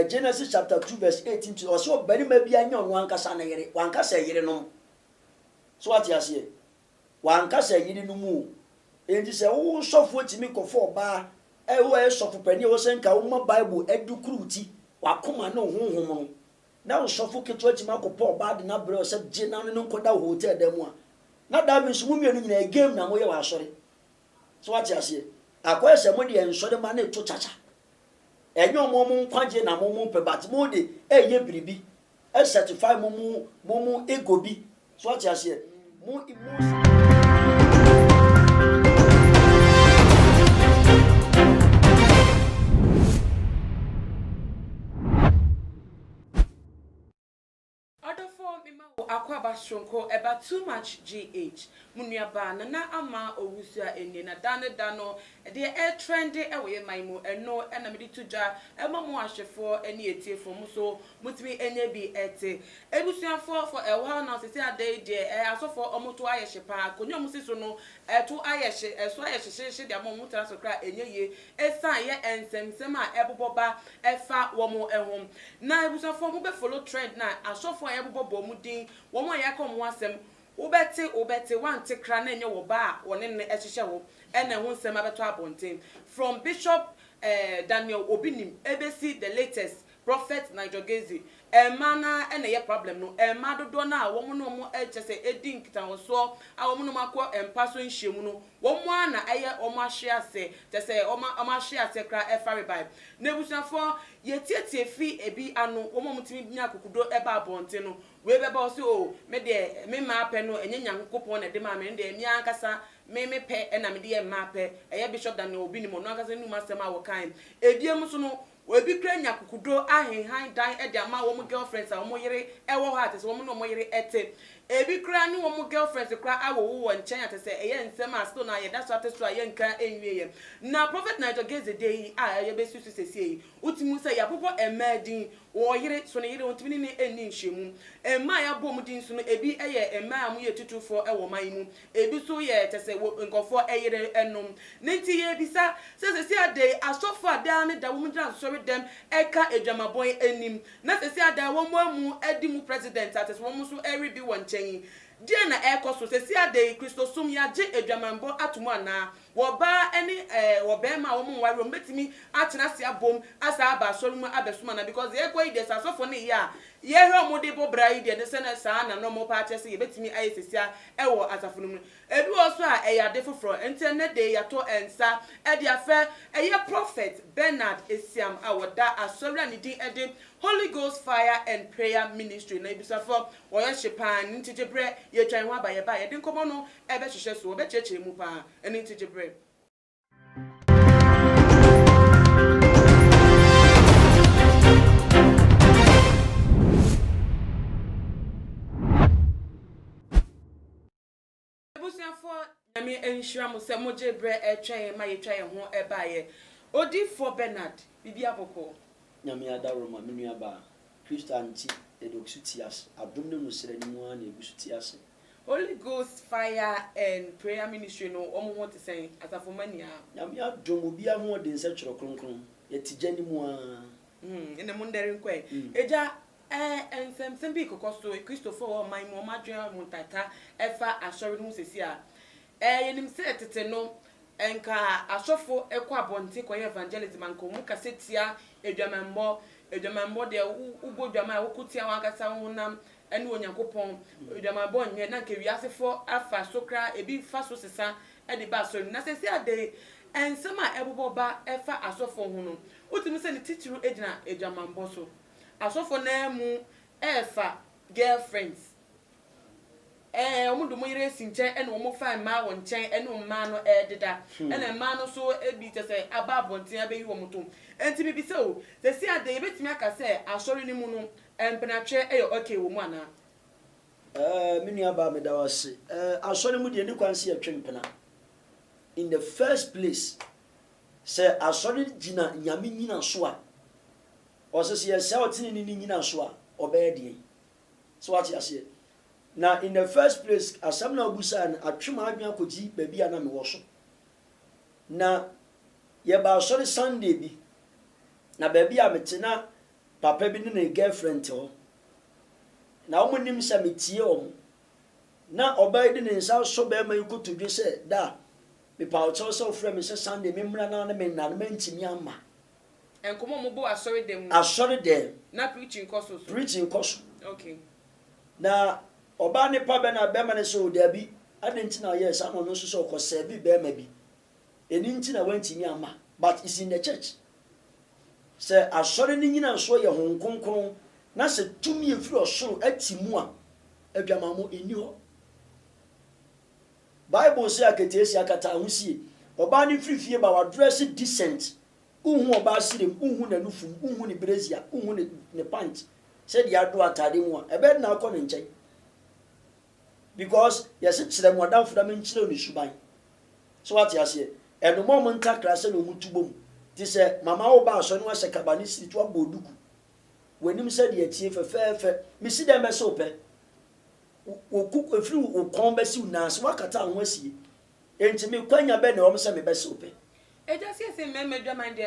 Genesis chapter 2 verse 18 to also bari ma bia nya onwan kasa na yere wan kasa yere no so what you say wan kasa yere no mu enti se wo sofo timi kofo ba wo sofo pani wo senka wo ma bible edukruti wakoma na honhom no na wo sofo keto timi akopɔ ba de na bre se je na no nkoda hotel da mu a na da mi so mu mienu nyina game na mo ye wa asɔre so what you say akoye se mo de ensɔre ma na to chacha enyo momu kwaje na momu pe but mo de eye biribi e certify momu ego bi so what you say mo emotion Akwaba shonko eba too much GH munuaba na ama owusua eni na dano de e trend e we maimu eno na me ditudwa ema mo ahwefo eni etiefo mu so mutimi enya bi ete ebusuafo for e wa na sisi ade de asofo omoto ayehye pa konyo musiso no eto ayehye eso ayehye de amo mutara so kra enyeye esa ye ensemsem a eboboba efa wo mo ehom na ebusuafo mo be follow trend na asofo ayebobo mu din wo mo yakom wasem obete wante kra na enye wo ba a wone ne ehihye wo ene ho nsem abeto abonten from Bishop Daniel Obinim ebesi the latest Prophet Nigel mana ene ye problem no ma dodo na wo mo no mo echese edi nkita wo so a wo mo no makọ empaso nhyiemu no wo mo ana eye o mo ahwe ase tese o ma ahwe ase kra efare bible na ebusuafo ye tietie fi ebi ano wo mo mutimi nya kokudo eba abonte no we beba o se o me de me ma pe no enye nyankopon na de ma me de mi ankasa me pe na me de ma pe eye Bishop Daniel Obi ni mo no ankasa nu masem a wo kan ebiem so no obi kra nya kokudo ahenhan dan e de ama wo mo girlfriends a wo mo yere e wo ha tese wo mo no mo yere ete ebi kra ni wo mo girlfriends kra awo wo nchen atese eye nsem a sto na ye da so ateso aye nka enwie na Prophet Nigel dey a ye be susu sesi utimu se ya popo emadin wo yere so ne yere ontimi ni eni nhwemu ema ya bom din so no ebi eye ema amu ye tutufo e wo man mu ebi so ye tese nkofo eyere enom nti ye bisa sesi ade asofo ada ne da wo mu dran sorry dem eka edwamaboy enim na sesi ada wo mu amu edi mu president atese wo mu so eri bi won chen dia na ekoso sesi ade Christosum ya je edwamambo atomu ana wo ba eni wo be ma wo mu wari mbetimi atena se abom asa aba sori mu abesuma na because ye kwai de sasofo ne ya ye hwe mo de bobra yi de se na sa na no mo pa che se ye betimi aye sesia ewo asafo no ebi oso a eya de foforo internet de ya to ensa e de afa eye Prophet Bernard Esiam awoda asori ni din ede Holy Ghost Fire and Prayer Ministry na ibisafo wo ye hyepan ntitebre ye twan ho abaye ba ye de nkomo no ebe hwehwe so obe cheche mu pa eni ntitebre ebusuafo nami enhira mo se moje bre etwen ma ye twan ho ebaye odi for Bernard bibi aboko nyame adaro ma menu aba Christianity edokutias adomne no sere ni mu ana egusutias Holy Ghost Fire and Prayer Ministry no omo ho te sen asafomania nyame adom obi a ho de nse tworo kronkron yetije ni mu a ene mu ndere nkwe eja ensem bi kokoso Christopher o man mo madwe mu tata efa asori no sesi a yenim se tete no enka asofo ekwa abonte koye evangelism anko mu kasetia edwamambo de ubodwama wokutia wankasa honam ene onyankopon edwamambo nye na nke wiasefo afa sokra ebi fa so sesa ede ba asori na sesi ade ensema eboboba efa asofo ho no utimi se ni titiru ejina edwamambo so asofo na mu efa girlfriends omudu mo yire sinche ene omo fa ma won chen ene ma no ededa ene ma no so ebi tese aba abonten abeyi wo mutum enti bibi se o sesi ade ebetimi aka se asori ni mu no empenatwe eyo okay wo mu ana menu aba me da wase asori mu de ni kwanse ya twempena in the first place se asori gina nyame nyina so a osese ye se otini ni nyina so a obede so what you say na in the first place asam na obusa na atwema adwan akoji baabi ana me wo so na ye ba sori Sunday bi na baabi a mete na papa bi ne girlfriend ho na wo nim sɛ metie o na ɔbaa di ne nsa so be ma yikoto dwe sɛ da me pa o so frɛ me sɛ Sunday me mmra na me na me ntimi ama enkomo mo bo asori dem na preaching koso okay na ɔbaa ne pa be na be ma ne so dabi adenti na yes ano no so ko serve be ma bi eni nti na wantimi ama but is in the church sɛ asori ni nyina so ye honkonkron na sɛ tumi efiri osoro atimu a adwamamo eni ho Bible say aketiesi akata ahosie oba ne frifie ba wa dress decent unhu oba sirem unhu na nufum unhu ne brezia unhu ne pant said ya do atade mu a ebe na akọ ne nkyɛn because yes kyerɛ mu adam fura me nkyerɛ ne suban so what ya say eno mo ntakra sɛ no mutubom ti sɛ mama wo ba so no wa sekaba ne siri to aboduku wanim sɛ de atie fɛfɛɛfɛ misi dem bɛ so pɛ o kuku efiri o kon bɛ si unase wakata ho asie enti me kwanya bɛ na wɔn sɛ me bɛ so pɛ eja si ese me dwaman de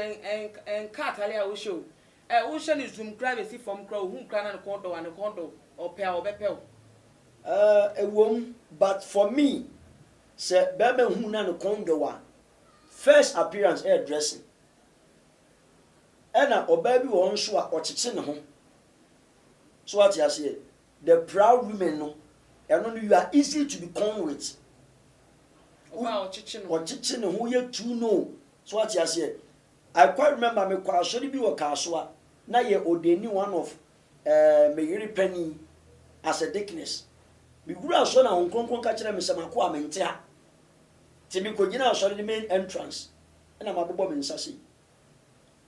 en katale a wo show wo hwe ne zoom kra be si form kra hu kra na ne kondo o pɛ a obɛpɛ ewom but for me sɛ bɛ bɛ hu na ne kondo wa first appearance air dressing ɛna ɔbaa bi wɔ nso a ɔkyekye ne ho so what you say the proud women no eno no you are easy to be con with o chichi no who ye too know so what you say I quite remember me kwa so bi wo ka so a na ye odeni one of me yiri penny as a dickness bi gura so na honkonkon ka kire me se mako a mente a ti bi ko gina so the main entrance na mabobo me nsa se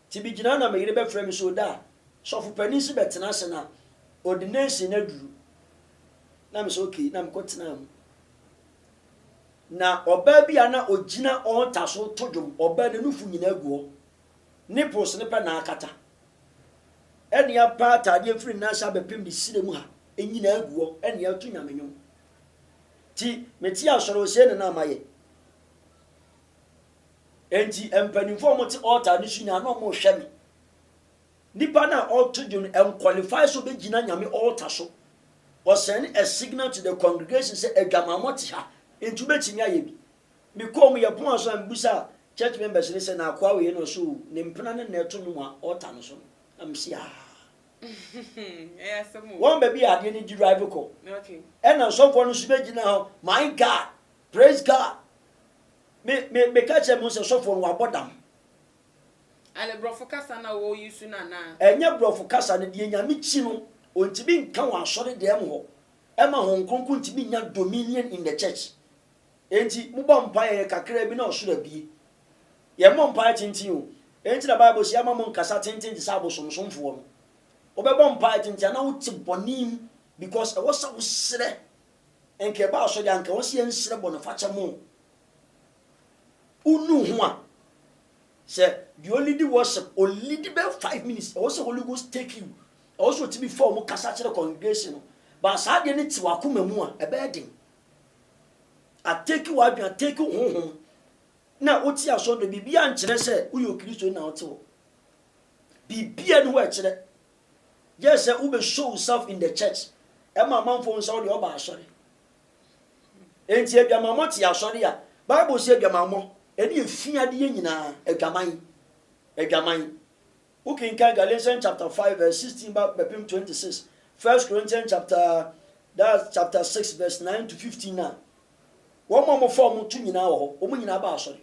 ti bi gina na me yiri be frɛ me so da so fu penny si betena se na ordination na duru na me so okay na me kotena am na oba bia na ogina altar so todwom oba de nufu nyina aguo nipples ne pa na akata eni apa tade afiri na sha bepem de sire mu ha enyina aguo eni atu nyamenyom ti meti asoro se ne na amaye enti empanimfo mo ti altar ni sunya na mo hwe me nipa na todwom qualify so be gina nyame altar so was send a signal to the congregation say adwamamoti ha entu betimi ayebi me kom ye pon so ambusa church members ni say na akwa we no so ne mpena ne na eto no a altar no so am si ah yes mo one baby ade ni drive ko okay and so for no so be gina ho my God praise God me catch am so for no abodam ale brofo kasa na wo yisu na enye brofo kasa ne de nyame chi no ontibi nka wa asore de em ho ema honkonkon tibi nya dominion in the church enti mubo mpaye kakra bi na osoro bi ye mo mpaye tintin o enti na bible si ama mo nkasa tintin di sabo somsomfo no obebo mpaye tintin na wuti bonim because e was so sere enke ba asore anka wo se ensere bono facha mo unu ho a say you only do worship only be 5 minutes also Holy Ghost take you also to be form kasa kire congregation but sa de ne ti wakoma mu a ebe din a take you adwan take you honhom na oti aso do bibia nkire se uyo Kristo na otewo bibia no wa kire yes say ube show yourself in the church e ma manfo nso de oba asore enti adwamamo ti asore a bible say adwamamo eni efia de nyina adwaman okay, in Galatians chapter 5 verse 16 about 26. 1 Corinthians chapter 6 verse 9 to 15 now. One more form to nyina wo, omu nyina ba asori.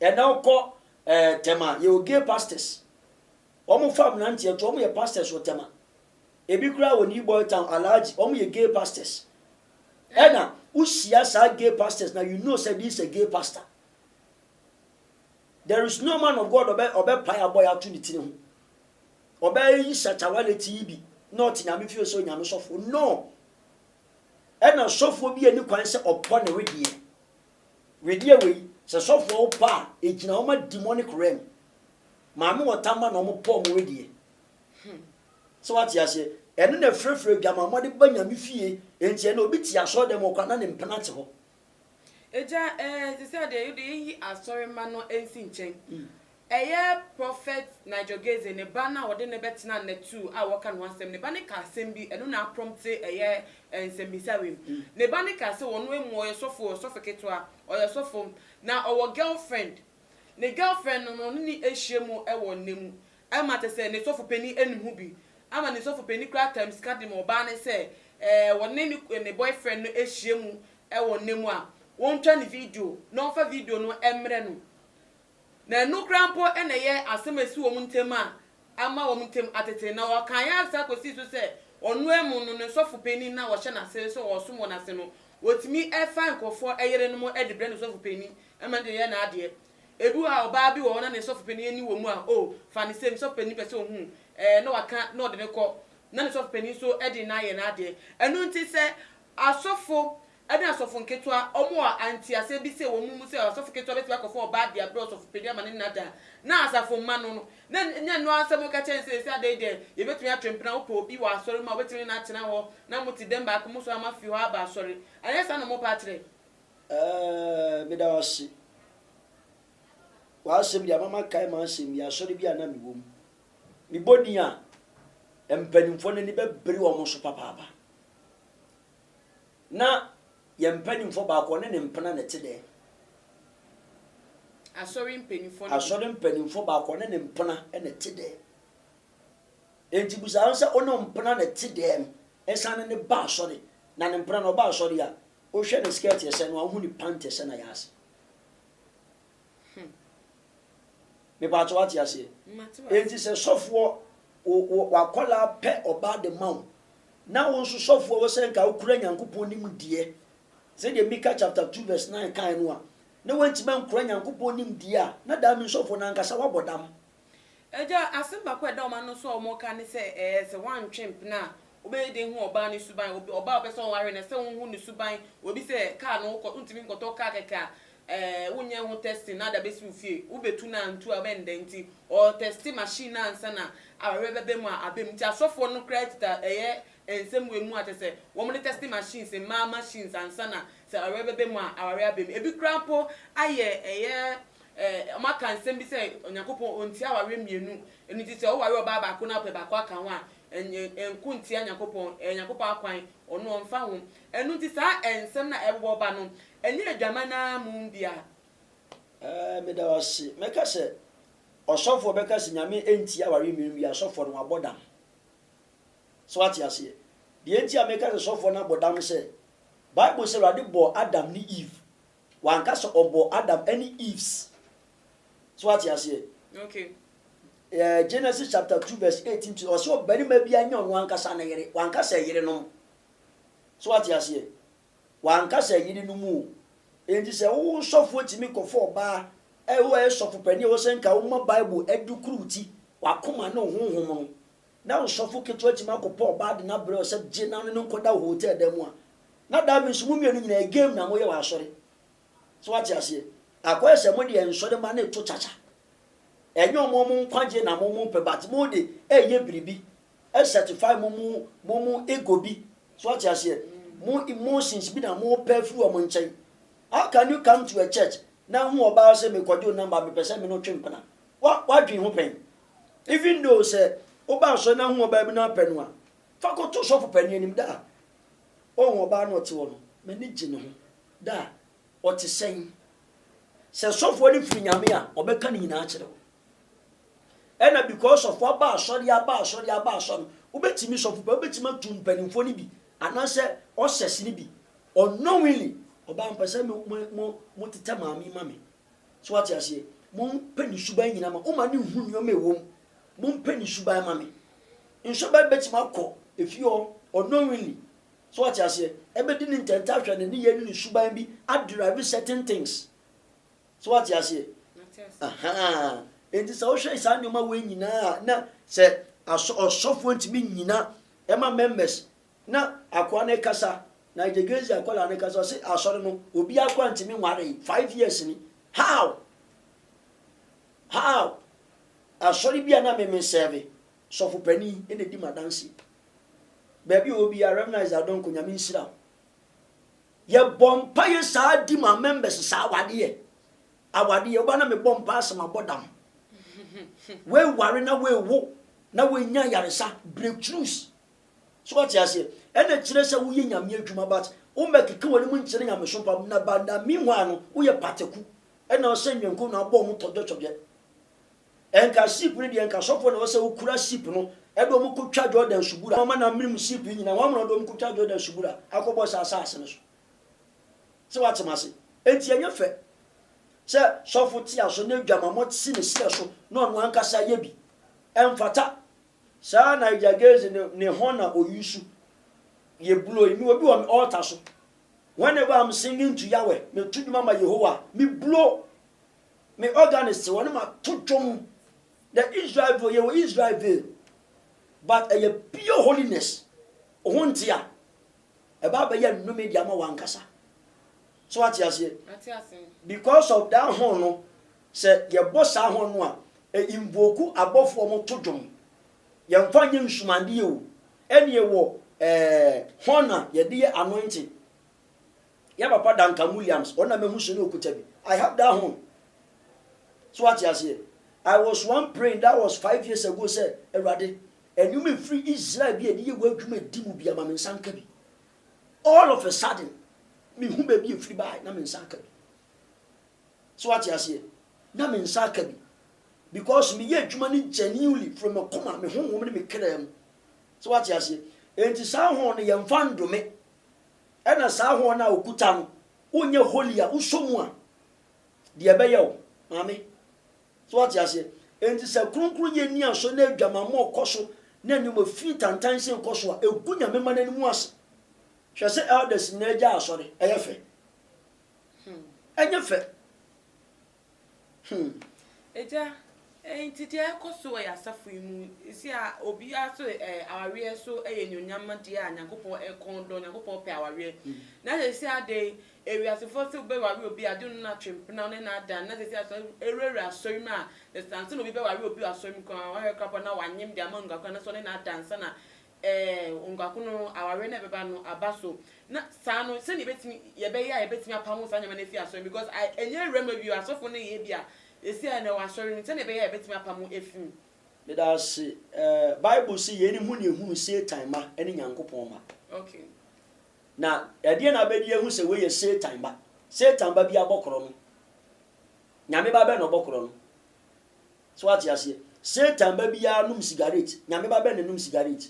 E na ukọ tema, ye gay pastors. Omu fam na ntie to omu ye pastors wo tema. Ebi kura woni Igbo town alaji, omu ye gay pastors. E na usia sa gay pastors now you know say this is a gay pastor. There is no man of God obe paya boy out to the tin. Obe yi satawale tibi. Not nyame fie so nyame sofo. No. E na sofo bi ani kwan se upon the wedie. Wedie we se sofo pa ejina o ma demonic realm. Maame wotama na o mo po mo wedie. So what you say? Eno na frefre dwamamo de ba nyame fie enti na obi ti aso dem okwa na ne mpena te ho. Eja se say de yi asori ma no ensi nchen prophet Nigel ne bana ode ne betina ne tu a waka no asem ne bana ka asem bi eno na prompt ensem bisa wem ne bana ka se wono emu oyesofo ketwa oyesofo na owo girlfriend ne girlfriend no ni ehyiemu ewo nemu ama te se ne sofo pani enhu bi ama ne sofo pani kra times card mo ba ne se wonne ne boyfriend no ehyiemu ewo nemu a wontwa ne video no fa video no emre no na no crampo eneye asemesi wo muntem a ama wo muntem atete na wo kan ya asa kosi so se onu emu no ne sofo pani na wo hye na se so wo somo na se no wotimi efa nkofo eyere no mo edibre ne sofo pani ema de ye na ade ebu ha oba bi wo na ne sofo pani ani wo mu a o fa ne sem sofo pani pese ohun no waka no de ne ko na ne sofo pani so edi na ye na ade enu nti se asofo ade asofo nketwa omo a anti ase bi se wo mu se asofo ketwa beti akofo oba dia bro asofo pedi ama ne nada na asafo ma no na nya no asemo ka chen se ade de ye betumi atwempena opo obi wa asori ma betumi na tena ho na muti dem ba ko so ama fi ho aba asori ayesa no mo patre bedawasi wa asem dia mama kai ma asem ya asori bi ana mi wom mi bodi a empanimfo ne be bere wo mo so papa na yempanimfo ba ko ne mpena ne tede asori mpanimfo ba ko ne mpena ne tede enti busa ansa ono mpena ne tede esane ne ba asori na ne mpena no ba asori a o hwe ne skirt yese no ahu ni pant yese na yase me ba to ati ase enti se sofo wa kola pe oba de maw na wo so sofo wo se nka okura nyankopon nim die se de Mika chapter 2 verse 9 kan no a na wantima nkura nyankopon nim die a na da mi sofo na nkasa wabodam eja asemba kwa da o ma no so o mo ka ne se se wan twemp na obe de hu oba ni suban oba obe so ware na se hu ni suban obi se ka no ko ntimi nkoto ka keka wonye hu test na da besi ufie ubetu na ntu abende nti o test machine na ansa na awere bebe mu abem nti asofo no credit ensem we mu atese wo mo test machines machines ansa na se awere bebe mu awere abem ebi krapo aye amaka nsem bi se onyankopon onti awere mienu enu ti se o ware oba ba ko na pe ba ko aka ho a enku nti anyakopon akwan ono onfa ho enu ti sa ensem na ebo ba no enye adwama na mu bia me da wasi meka se osofo beka se nyame enti aware mienu bia osofo no abodam so ati ase de enti ameka se sofo na abodam se Bible say rade bo Adam ni Eve wanka so obo Adam any Eves so ati ase okay Genesis chapter 2 verse 18 to also bari ma bia nya on wanka sa na yere wanka sa yere no so ati ase wanka sa yere no mu enti se wo sofo timi kofo ba wo sofo pani wo senka wo ma Bible edukruti wakoma na honhom no na wo sofo keto timi akopọ ba de na bre se je na no koda hotel dem a na da mi sumu mienu nyina game na mo ye wa asore so ati ase akoye se mo de ensore ma na eto chacha enyo mo nkwaje na mo pe bat mo de eye biribi e certify mo ego bi so ati ase mo emotions bi na mo pe fu o mo nchen. How can you come to a church na hu oba se me kwajo number me pese me no twempena wa dwen ho pen even though say oba so na hu oba bi na penu a fakoto so for pen anim da o hu oba na ote wo no me ni gye ne ho da o te sen se sofo ni firi nyame a obeka ni nyina akere ena because of oba asori ubetimi sofo ubetimi tumpanimfo ni bi anase o sese ni bi unknowingly oba mpese mo tete maami mame so what you say mo mpani suban nyina ma o ma ne hu nyoma ewom mo mpani suban mame nso ba betima akọ efio unknowingly so what you say ebe di ni ntenta hwe ne ye ni suban bi adrive certain things so what you say aha enti so hwe isa nyoma we nyina na se asofo ntimi nyina ema members na akwa ne kasa na jegezi akola ne kasa se asore no obi akwa ntimi nware 5 years ni how asore bia na me serve sofo pani ene di madansi baby obi a recognize adon ko nyame nsira ye bompa ye sa di ma members sa awade ye oba na me bompa asema bodam we worry na we wo na we nya yaresa breakthroughs so what you say ene kire se wo ye nyame adwuma but wo make ke woni mu nkire nyame so pa na ba na meanwhile no wo ye pateku ene o se nwenku na bo mu todotobye enka sheep ni de enka sofo na wo se wo kura sheep no edo mu kutwa Jordan subura mama na mirim sheep nyina wa mo do mu kutwa Jordan subura akobo sa asase no so what you say enti enye fe se sofo ti aso na adwama mo ti ne sire so na ono ankasa ye bi emfata sa na ijageze ne hona oyusu ye blow me obi on altar so whenever I'm singing to Yahweh me to mama Yehovah me blow me organist one ma to drum the Israel ye Israel but a pure holiness ohuntia e ba be ye no media ma wankasa so what you say because of that horn no say ye boss a horn no a invoke abofo mo to drum ye mfa nye nsumande o ene ye wo hona ye de anointing ya papa Duncan Williams ona me hu so no okuta bi I have that horn so what you say I was one praying that was 5 years ago say Erade and you me free Israel bi e ye wo adwuma di mu bi ama me nsanka bi all of a sudden me hu be bi free by na me nsanka bi so what you say na me nsanka bi because me ye adwuma ni genuinely from a coma me honhom ni me kram so what you say enti sa hon ye mfa ndome ena sa hon na okuta no onye holy a usomu a de be ye o mame so what you say enti sa krunkru ye ni aso na adwama mo okoso na ni mo fi tantanse okoso a egunya me manani mu ase hwe se elders na agya asore eyefe enyefe eja enti te koso ya safu mu isi a obi aso aware so eyenyonyam de a nyankopon ekondo nyankopon pe aware na se isi ade ewiasefo se be ware obi ade no na twempena ne na ada na se isi aso erere asori ma the stand no bi be ware obi asori ko wa hekapa na wanyem de amanga ko na so ne na dansa na ongako no aware na beba no abaso na sa no se ne betimi ye be ya ye betimi apamu sa nyama na fi asori because I enye rema bi asofo ne ye bia esi ana wa asori ni se ne be ya ye betimi apamu efim me da se Bible say ye ni hu ne hu Satan ma ene nyankopon ma okay na ade na be die hu se we ye Satan ba bi abokoro no nyame ba be no bokoro no so what you say Satan ba bi ya num cigarette nyame ba be ne num cigarette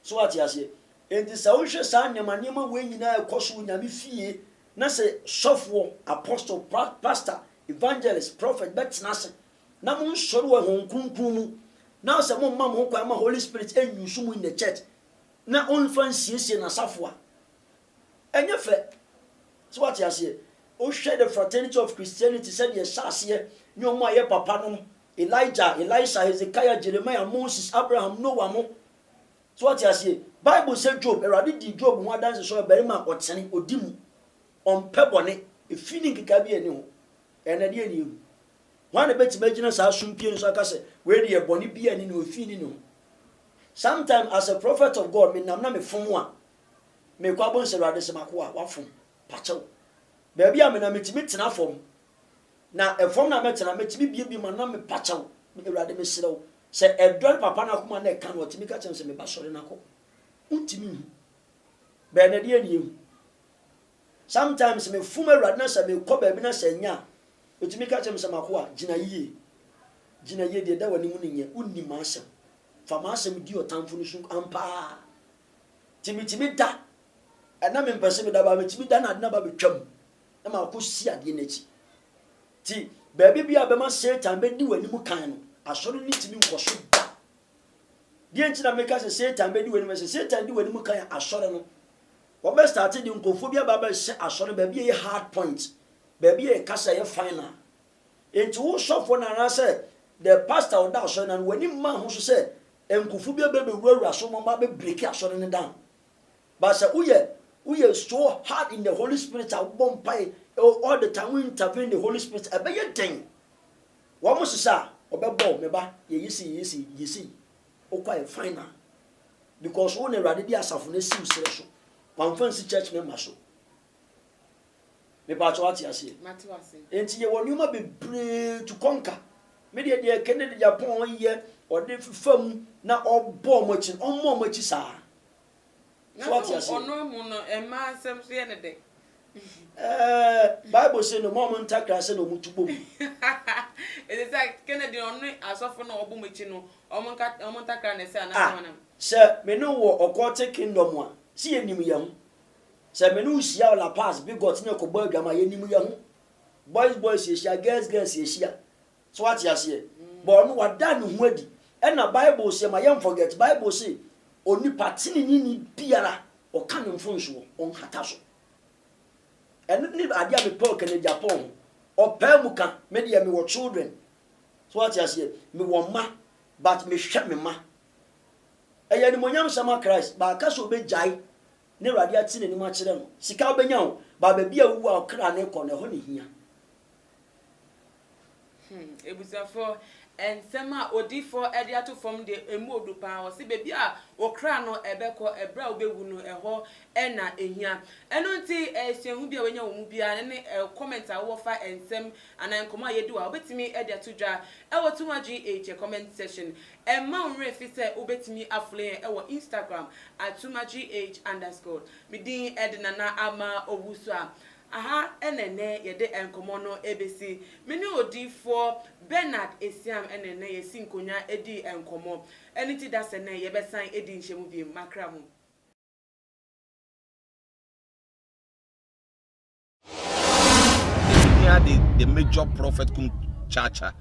so what you say enti sa wo hwe sa nyama we nyina ekoso nyame fie na se sofo apostle pastor evangelist prophet betnase na mo nsoro wa honkunkun mu na se mo mam ho kwa ma Holy Spirit enyusu mu in the church na on fansiesie na safo a enye fe so what you say o hwe the fraternity of Christianity said ye sase ni omo aye papa no Elijah Elisha Hezekiah Jeremiah Moses Abraham Noah mo so what you say Bible say Job erade di Job ho adanse so bari ma otene odimu on pebone e feeling kika bi eni ho ena de eni hu wan be timagina sa sumpie nso aka se we de boni bi eni no ofini no sometimes as a prophet of God me nam na me fomu a me kwa bon se erade se makoa wa fom pachew ba bia me na metimi tena fom na e fom na metena metimi bi ma na me pachew me erade me serew se edol papa na kuma na e kan otimi ka chen se me ba sore na ko untimi hu ba na de eni hu sometimes me fuma radna sa me ko ba bi na sanya otimi ka chen se makoa gina yie de da wani mu nye unni ma asem fa ma asem di otamfo no sun ampa timi da na me mpese me da ba me timi da na ba betwam na ma ko si ade na chi ti ba bi bia be ma Satan be di wani mu kan no asoro ni timi nkoso da die nti na me ka se Satan be di wani mu se Satan di wani mu kan asoro no wo be start di nkofobia ba ba se asoro ba bi e hard point ba bi e kasa ye final enti wo sofo na na se the pastor o da asoro na wani ma ho so se nkofobia be wura so mo ba be break asoro ne down but say we so hard in the Holy Spirit a bomb pie all the time we intervene the Holy Spirit e be ye den wo mo sisa obebo me ba ye yisi o kwa e final because one erade di asafo na sim sere so one fancy church member so me ba cho ati ase mati wase enti ye wonu ma be pray to conquer me de Kennedy Japan ye or de fam na obo mochi ommo mochi sa so what you say ono mu no e ma asem so ye ne de Bible say no moment takra say no mutubo it is like Kennedy ono asofo na obo mochi no omo takra na say anasa na se me no wo okote kingdom a si enim ye ho se me no usia la pass big got ne ko ba adwama ye nim ye ho boys ye shia girls ye shia so what you say but no wada no hu adi and na Bible say ma yem forget Bible say oni patini ni biara o kan mfonso on hata so and ni adia me Paul Kennedy Japan o pa mu ka me de me wo children so what you say me wo ma but me hwe me ma eya ni monyam sama Christ ba ka so be jai ne rade ati ni ma kire no sika obenya wo ba ba bia wu a kra ne ko ne ho ne hia ebusafo ensema odifo ediato from de emu odupa o se bebi a okra no ebeko ebra obewu no eho ena ehia eno nti ehyehu bia wenya wo mu bia ne comment a wo fa ensem anan koma yedi wa obetimi ediato dwa ewo tuma GH comment section emma onre fi se obetimi afle ewo Instagram @tumagh_. midin edna na ama owusu a aha enene yede enkomo no ebesi mini odifo Bernard Esiam enene yesi nkonya edi enkomo eniti dasene yebesan edi nhemu bi makra mu the major prophet kum chacha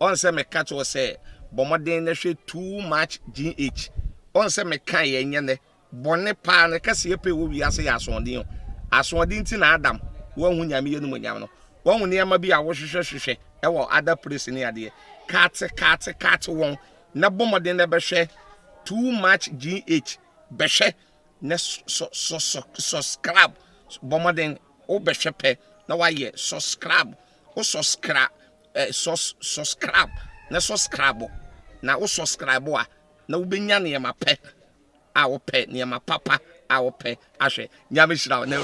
on say me catch was say bomoden na hwe too much GH on say me kan ye nyene bone pa na kase ye pe wo wi ase ya asondin ti na Adam won hu nyame yenu nyam no won hu ne ma bi a wo hwehwehwehwe e wo other place ni ade kat won na bomoden na be hwe too much GH be hwe na subscribe bomoden o be hwe pe na wa ye subscribe o subscribe na subscribe na o subscribe a na wo benya ne ma pe a wo pe ne ma papa a wo pe ahwe nyame hira na